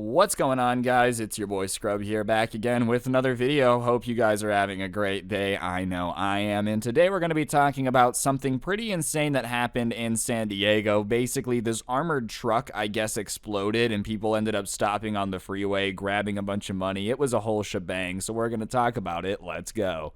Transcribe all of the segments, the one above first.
What's going on, guys? It's your boy Scrub here, back again with another video. Hope you guys are having a great day. I know I am. And today we're going to be talking about something pretty insane that happened in San Diego. Basically, this armored truck, I guess, exploded and people ended up stopping on the freeway, grabbing a bunch of money. It was a whole shebang, so we're going to talk about it. Let's go.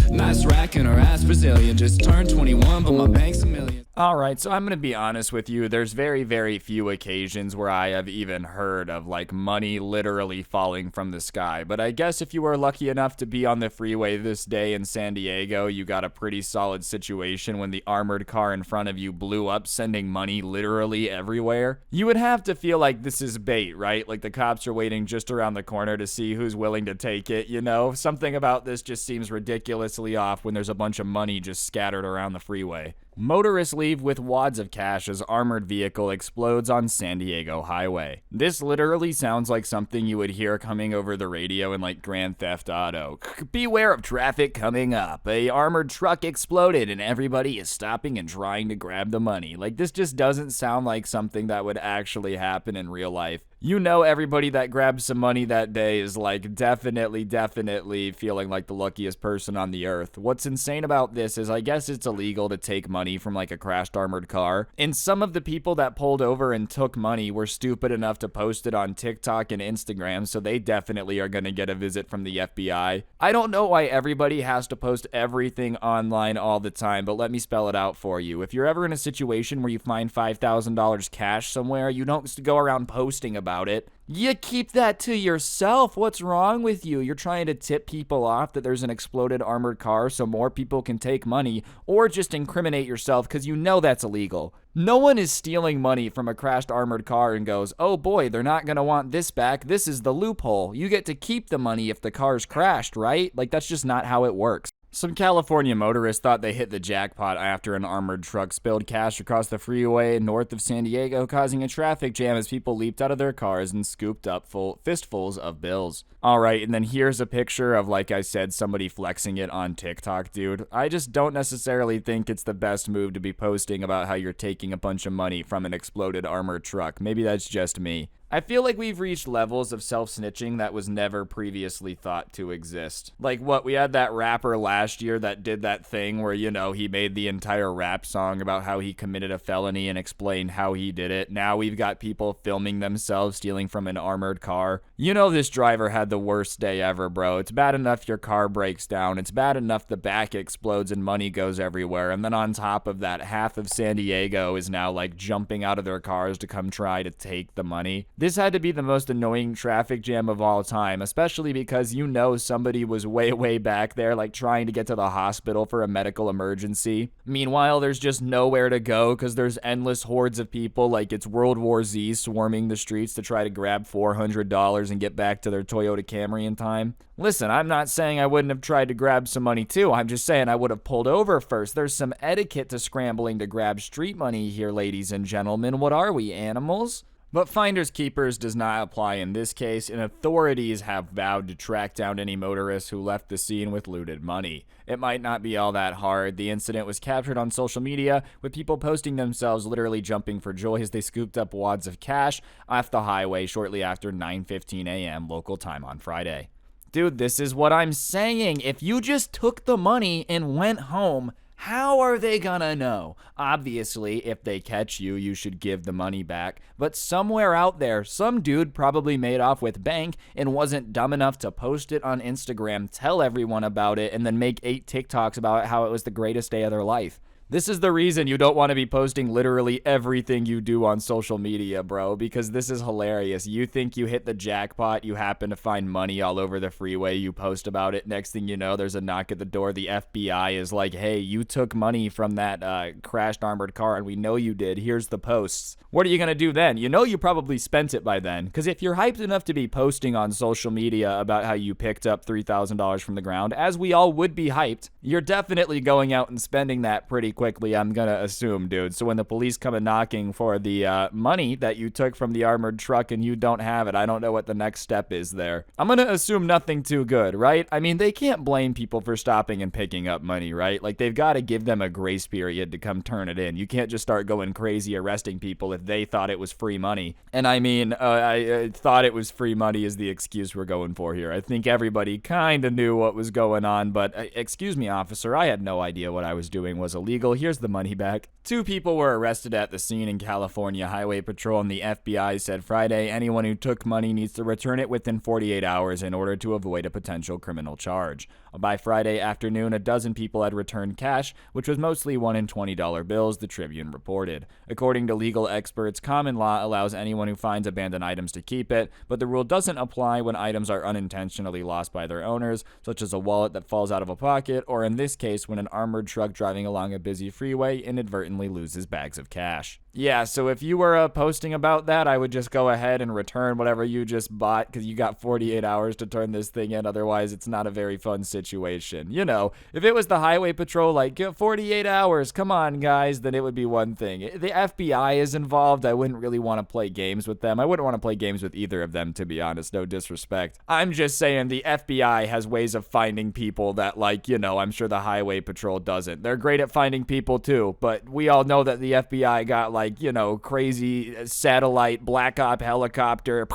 Nice rack and her ass Brazilian. Just turned 21, but my bank's a million. Alright, so I'm going to be honest with you. There's very few occasions where I have even heard of, like, money literally falling from the sky. But I guess if you were lucky enough to be on the freeway this day in San Diego, you got a pretty solid situation when the armored car in front of you blew up, sending money literally everywhere. You would have to feel like this is bait, right? Like the cops are waiting just around the corner to see who's willing to take it, you know? Something about this just seems ridiculously off when there's a bunch of money just scattered around the freeway. Motorists leave with wads of cash as armored vehicle explodes on San Diego highway. This literally sounds like something you would hear coming over the radio in like Grand Theft Auto. Beware of traffic coming up. A armored truck exploded and everybody is stopping and trying to grab the money. Like, this just doesn't sound like something that would actually happen in real life. You know, everybody that grabbed some money that day is like definitely feeling like the luckiest person on the earth. What's insane about this is I guess it's illegal to take money from like a crashed armored car. And some of the people that pulled over and took money were stupid enough to post it on TikTok and Instagram, so they definitely are going to get a visit from the FBI. I don't know why everybody has to post everything online all the time, but let me spell it out for you. If you're ever in a situation where you find $5,000 cash somewhere, you don't go around posting about it. You keep that to yourself. What's wrong with you? You're trying to tip people off that there's an exploded armored car so more people can take money, or just incriminate yourself because you know that's illegal. No one is stealing money from a crashed armored car and goes, oh boy, they're not going to want this back. This is the loophole. You get to keep the money if the car's crashed, right? Like, that's just not how it works. Some California motorists thought they hit the jackpot after an armored truck spilled cash across the freeway north of San Diego, causing a traffic jam as people leaped out of their cars and scooped up fistfuls of bills. Alright, and then here's a picture of, like I said, somebody flexing it on TikTok, dude. I just don't necessarily think it's the best move to be posting about how you're taking a bunch of money from an exploded armored truck. Maybe that's just me. I feel like we've reached levels of self-snitching that was never previously thought to exist. Like, what, we had that rapper last year that did that thing where, you know, he made the entire rap song about how he committed a felony and explained how he did it. Now we've got people filming themselves stealing from an armored car. You know this driver had the worst day ever, bro. It's bad enough your car breaks down. It's bad enough the back explodes and money goes everywhere. And then on top of that, half of San Diego is now, like, jumping out of their cars to come try to take the money. This had to be the most annoying traffic jam of all time, especially because you know somebody was way back there, like, trying to get to the hospital for a medical emergency. Meanwhile, there's just nowhere to go because there's endless hordes of people like it's World War Z swarming the streets to try to grab $400 and get back to their Toyota Camry in time. Listen, I'm not saying I wouldn't have tried to grab some money too. I'm just saying I would have pulled over first. There's some etiquette to scrambling to grab street money here, ladies and gentlemen. What are we, animals? But finders keepers does not apply in this case, and authorities have vowed to track down any motorists who left the scene with looted money. It might not be all that hard. The incident was captured on social media, with people posting themselves literally jumping for joy as they scooped up wads of cash off the highway shortly after 9:15 a.m. local time on Friday. Dude, this is what I'm saying. If you just took the money and went home, how are they gonna know? Obviously, if they catch you, you should give the money back. But somewhere out there, some dude probably made off with bank and wasn't dumb enough to post it on Instagram, tell everyone about it, and then make 8 TikToks about how it was the greatest day of their life. This is the reason you don't want to be posting literally everything you do on social media, bro, because this is hilarious. You think you hit the jackpot, you happen to find money all over the freeway, you post about it, next thing you know, there's a knock at the door, the FBI is like, hey, you took money from that crashed armored car, and we know you did, here's the posts. What are you gonna do then? You know you probably spent it by then, because if you're hyped enough to be posting on social media about how you picked up $3,000 from the ground, as we all would be hyped, you're definitely going out and spending that pretty quick. quickly, I'm gonna assume, dude. So when the police come in knocking for the money that you took from the armored truck and you don't have it, I don't know what the next step is there. I'm gonna assume nothing too good, right? I mean, they can't blame people for stopping and picking up money, right? Like, they've got to give them a grace period to come turn it in. You can't just start going crazy arresting people if they thought it was free money. And I mean, I thought it was free money is the excuse we're going for here. I think everybody kind of knew what was going on, but excuse me, officer, I had no idea what I was doing was illegal. Here's the money back. 2 people were arrested at the scene in California Highway Patrol, and the FBI said Friday anyone who took money needs to return it within 48 hours in order to avoid a potential criminal charge. By Friday afternoon, a dozen people had returned cash, which was mostly $1 and $20 bills, the Tribune reported. According to legal experts, common law allows anyone who finds abandoned items to keep it, but the rule doesn't apply when items are unintentionally lost by their owners, such as a wallet that falls out of a pocket, or in this case, when an armored truck driving along a busy freeway inadvertently loses bags of cash. Yeah, so if you were posting about that, I would just go ahead and return whatever you just bought because you got 48 hours to turn this thing in. Otherwise, it's not a very fun situation. You know, if it was the highway patrol, like 48 hours, come on, guys, then it would be one thing. The FBI is involved. I wouldn't really want to play games with them. I wouldn't want to play games with either of them, to be honest. No disrespect. I'm just saying the FBI has ways of finding people that, like, you know, I'm sure the highway patrol doesn't. They're great at finding people too, but we all know that the FBI got, like, you know, crazy satellite black op helicopter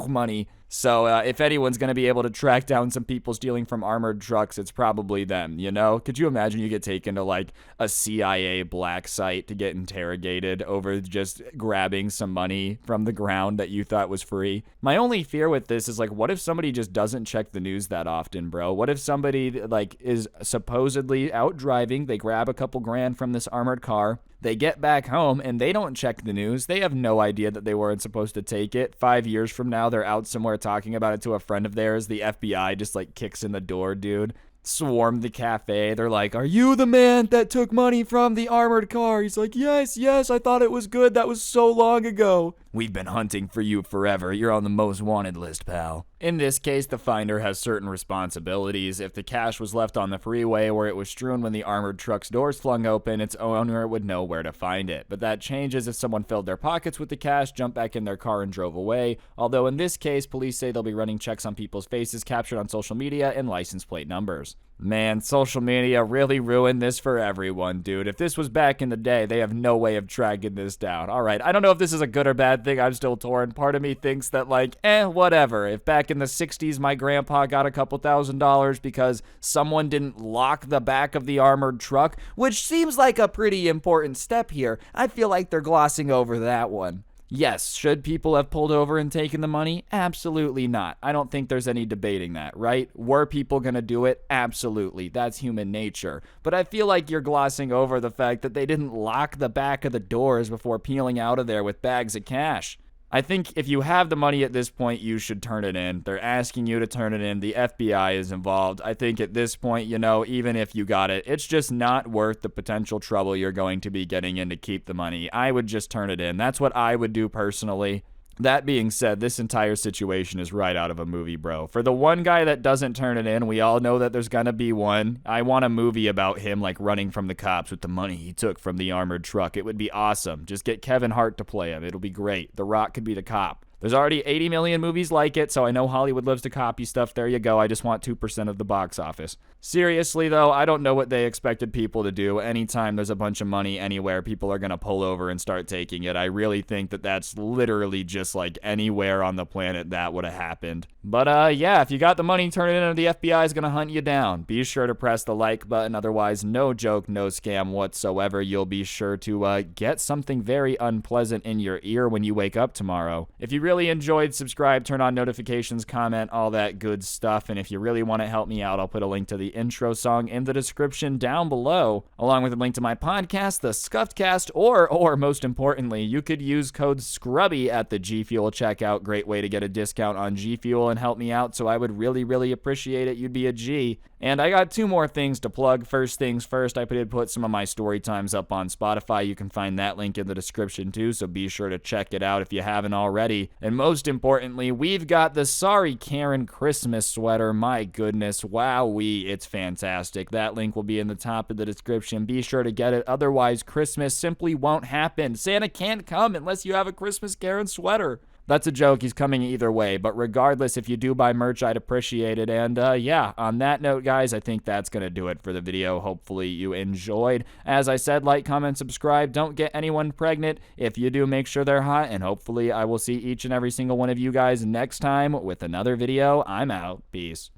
money. So if anyone's going to be able to track down some people stealing from armored trucks, it's probably them, you know? Could you imagine you get taken to, like, a CIA black site to get interrogated over just grabbing some money from the ground that you thought was free? My only fear with this is, like, what if somebody just doesn't check the news that often, bro? What if somebody, like, is supposedly out driving, they grab a couple grand from this armored car, they get back home and they don't check the news. They have no idea that they weren't supposed to take it. 5 years from now, they're out somewhere talking about it to a friend of theirs. The FBI just, like, kicks in the door, dude. Swarm the cafe. They're like, "Are you the man that took money from the armored car?" He's like, yes, I thought it was good. That was so long ago. "We've been hunting for you forever. You're on the most wanted list, pal." In this case, the finder has certain responsibilities. If the cash was left on the freeway where it was strewn when the armored truck's doors flung open, its owner would know where to find it. But that changes if someone filled their pockets with the cash, jumped back in their car, and drove away. Although in this case, police say they'll be running checks on people's faces captured on social media and license plate numbers. Man, social media really ruined this for everyone, dude. If this was back in the day, they have no way of tracking this down. All right, I don't know if this is a good or bad thing. I'm still torn. Part of me thinks that, like, whatever. If back in the 60s my grandpa got a couple $1,000s because someone didn't lock the back of the armored truck, which seems like a pretty important step here, I feel like they're glossing over that one. Yes, should people have pulled over and taken the money? Absolutely not. I don't think there's any debating that, right? Were people going to do it? Absolutely. That's human nature. But I feel like you're glossing over the fact that they didn't lock the back of the doors before peeling out of there with bags of cash. I think if you have the money at this point, you should turn it in. They're asking you to turn it in. The FBI is involved. I think at this point, you know, even if you got it, it's just not worth the potential trouble you're going to be getting in to keep the money. I would just turn it in. That's what I would do personally. That being said, this entire situation is right out of a movie, bro. For the one guy that doesn't turn it in, we all know that there's gonna be one. I want a movie about him, like, running from the cops with the money he took from the armored truck. It would be awesome. Just get Kevin Hart to play him. It'll be great. The Rock could be the cop. There's already 80 million movies like it, so I know Hollywood loves to copy stuff. There you go. I just want 2% of the box office. Seriously, though, I don't know what they expected people to do. Anytime there's a bunch of money anywhere, people are going to pull over and start taking it. I really think that that's literally just, like, anywhere on the planet that would have happened. But, yeah, if you got the money, turn it in, or the FBI is going to hunt you down. Be sure to press the like button. Otherwise, no joke, no scam whatsoever. You'll be sure to get something very unpleasant in your ear when you wake up tomorrow. If you really enjoyed, subscribe, turn on notifications, comment, all that good stuff. And if you really want to help me out, I'll put a link to the intro song in the description down below, along with a link to my podcast, the Scuffed Cast, or most importantly, you could use code Scrubae at the G Fuel checkout. Great way to get a discount on G Fuel and help me out, so I would really, really appreciate it. You'd be a G. And I got 2 more things to plug. First things first, I did put some of my story times up on Spotify. You can find that link in the description too, so be sure to check it out if you haven't already. And most importantly, we've got the Sorry Karen Christmas sweater. My goodness, wowee, it's fantastic. That link will be in the top of the description. Be sure to get it, otherwise Christmas simply won't happen. Santa can't come unless you have a Christmas Karen sweater. That's a joke. He's coming either way. But regardless, if you do buy merch, I'd appreciate it. And yeah, on that note, guys, I think that's going to do it for the video. Hopefully you enjoyed. As I said, like, comment, subscribe. Don't get anyone pregnant. If you do, make sure they're hot. And hopefully I will see each and every single one of you guys next time with another video. I'm out. Peace.